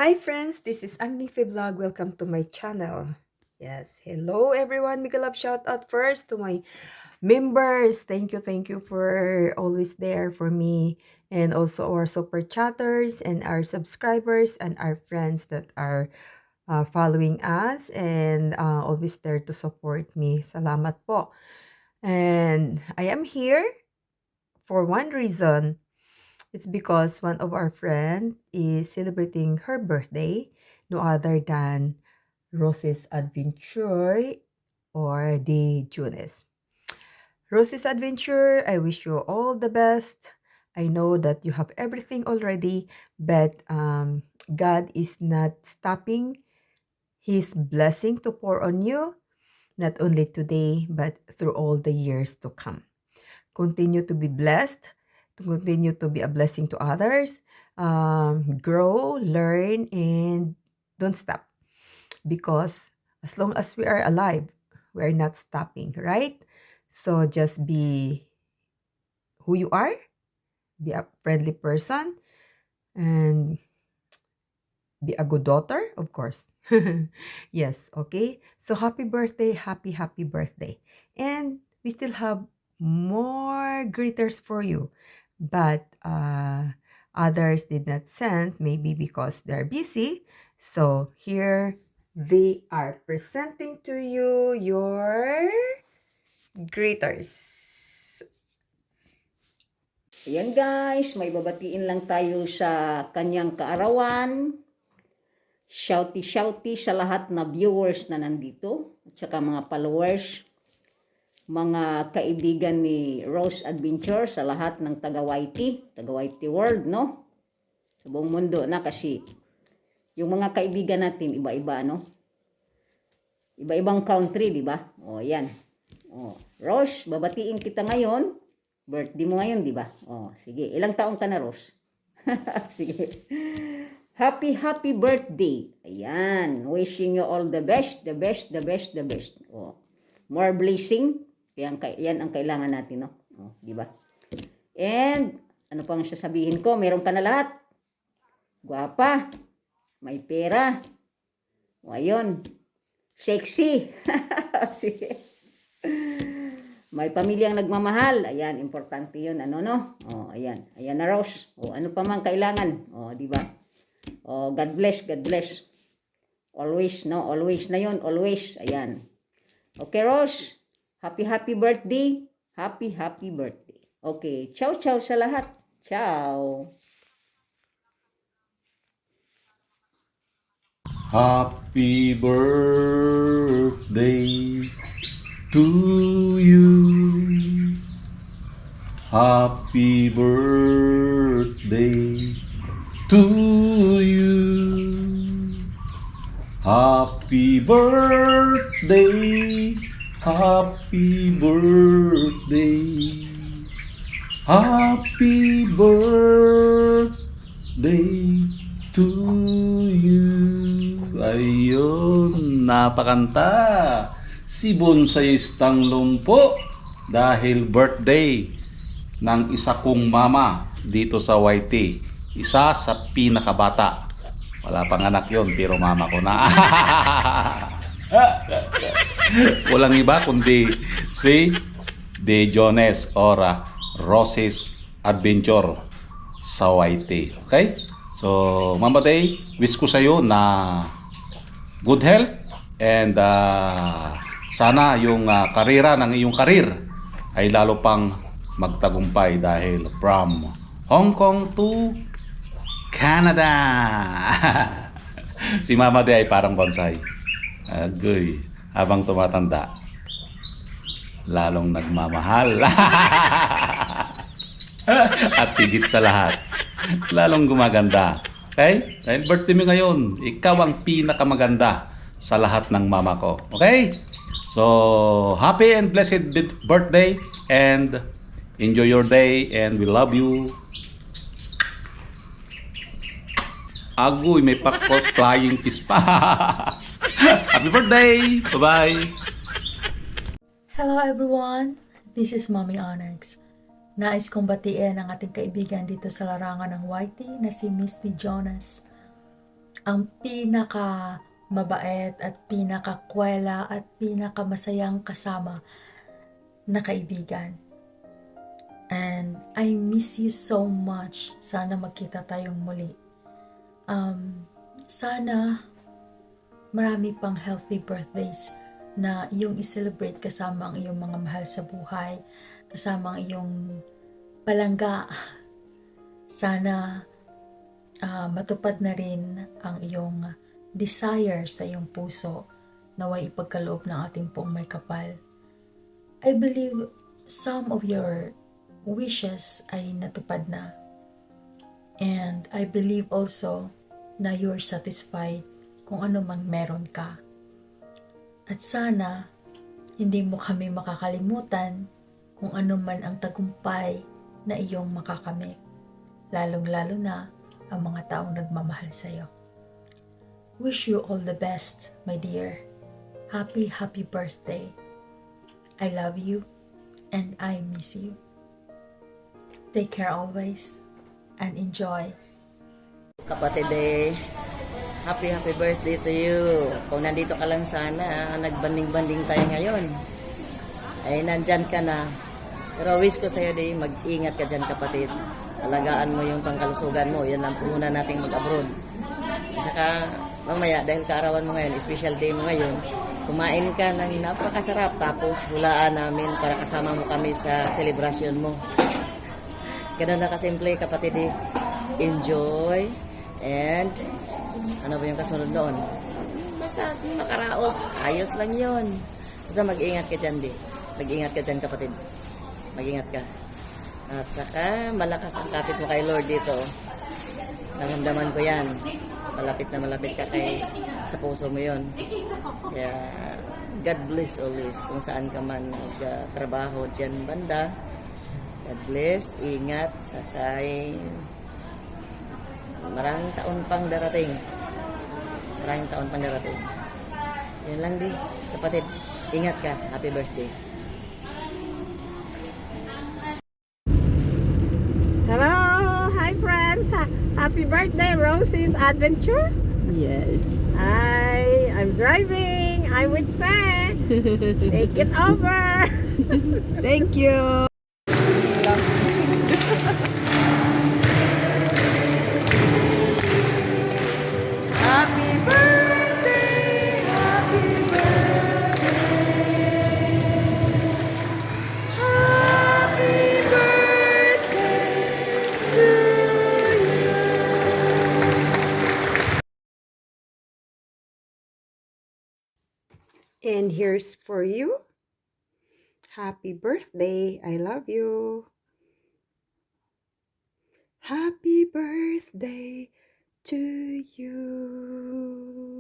Hi friends, this is Agnife Vlog. Welcome to my channel. Yes, hello everyone. Big love shout out first to my members. Thank you for always there for me, and also our super chatters and our subscribers and our friends that are following us and always there to support me. Salamat po. And I am here for one reason. It's because one of our friend is celebrating her birthday, no other than Rose's Adventure or the Junes. Rose's Adventure, I wish you all the best. I know that you have everything already, but God is not stopping His blessing to pour on you, not only today, but through all the years to come. Continue to be blessed, to continue to be a blessing to others, grow, learn, and don't stop. Because as long as we are alive, we are not stopping, right? So just be who you are, be a friendly person, and be a good daughter, of course. Yes, okay. So happy birthday. And we still have more greeters for you. But others did not send, maybe because they're busy. So here they are presenting to you your greeters. Ayan guys, may babatiin lang tayo sa kanyang kaarawan. Shouty sa lahat na viewers na nandito at saka mga followers, mga kaibigan ni Rose Adventure sa lahat ng taga-YT World, no? Sa buong mundo na kasi yung mga kaibigan natin iba-iba, no? Iba-ibang country, di ba? O, yan. O, Rose, babatiin kita ngayon. Birthday mo ngayon, di ba? O, sige. Ilang taong ka na, Rose? Sige. Happy birthday. Ayan. Wishing you all the best. Oh. More blessing. Yan ang kailangan natin, no? Oh, di ba? And, ano pang sasabihin ko? Meron ka na lahat. Guwapa. May pera. O, ayun. Sexy. Sige. May pamilyang nagmamahal. Ayan, importante 'yun, ano no? Oh, ayan. Ayan na Rose. Oh, ano pa man kailangan? Oh, di ba? Oh, God bless. Always, no? Always na 'yon, always. Ayan. Okay, Rose. Happy birthday. Happy birthday. Okay, ciao sa lahat. Ciao. Happy birthday to you. Happy birthday to you. Happy birthday. Happy birthday. Happy birthday to you. Ayun, napakanta. Si Bonsai Stanglong po dahil birthday ng isa kong mama dito sa YT. Isa sa pinakabata. Wala pang anak yon pero mama ko na. Walang iba kundi si De Jones or Rose's Adventure sa YT. Okay? So, Mama Day, wish ko sa iyo na good health and sana yung karera ng iyong karir ay lalo pang magtagumpay dahil from Hong Kong to Canada. Si Mama Day ay parang bonsai. Agoy, habang tumatanda, lalong nagmamahal. At higit sa lahat, lalong gumaganda. Okay? Dahil birthday mo ngayon, ikaw ang pinakamaganda sa lahat ng mama ko. Okay? So, happy and blessed birthday and enjoy your day and we love you. Agoy, may pakot flying kiss pa. Happy birthday! Bye-bye! Hello everyone! This is Mommy Onyx. Nais kong batiin ang ating kaibigan dito sa larangan ng YT na si Miss D. Jonas. ang pinaka mabait at pinakakwela at pinakamasayang kasama na kaibigan. And I miss you so much. Sana magkita tayong muli. Sana marami pang healthy birthdays na iyong i-celebrate kasama ang iyong mga mahal sa buhay, kasama ang iyong palangga. Sana matupad na rin ang iyong desire sa iyong puso, naway ipagkaloob ng ating poong may kapal. I believe some of your wishes ay natupad na. And I believe also na you are satisfied kung ano man meron ka. At sana, hindi mo kami makakalimutan kung ano man ang tagumpay na iyong makakamit. Lalong-lalo na ang mga taong nagmamahal sa iyo. Wish you all the best, my dear. Happy birthday. I love you and I miss you. Take care always and enjoy. Kapatid happy birthday to you. Kung nandito ka lang sana, nagbanding-banding tayo ngayon. Ay, nandyan ka na. Pero wish ko sa'yo mag-ingat ka dyan kapatid. Alagaan mo yung pangkalusugan mo. Yan ang muna nating mag-abroad. Tsaka, mamaya, dahil kaarawan mo ngayon, special day mo ngayon, kumain ka ng napakasarap. Tapos, hulaan namin para kasama mo kami sa celebration mo. Ganun na kasimple kapatid Enjoy. And, ano ba yung kasunod noon? Basta makaraos. Ayos lang yon. Basta mag-ingat ka dyan Mag-ingat ka dyan kapatid. Mag-ingat ka. At saka, malakas ang kapit mo kay Lord dito. Naramdaman ko yan. Malapit na malapit ka sa puso mo yon. Kaya, God bless always kung saan ka man nagtrabaho dyan banda. God bless, ingat, saka maraming taon pang darating. Maraming taon pang darating. Yun lang kapatid. Ingat ka. Happy birthday. Hello! Hi friends! Happy birthday, Rosie's Adventure! Yes. Hi! I'm driving! I'm with Faye! Take it over! Thank you! Happy birthday! Happy birthday! Happy birthday to you! And here's for you. Happy birthday. I love you. Happy birthday to you.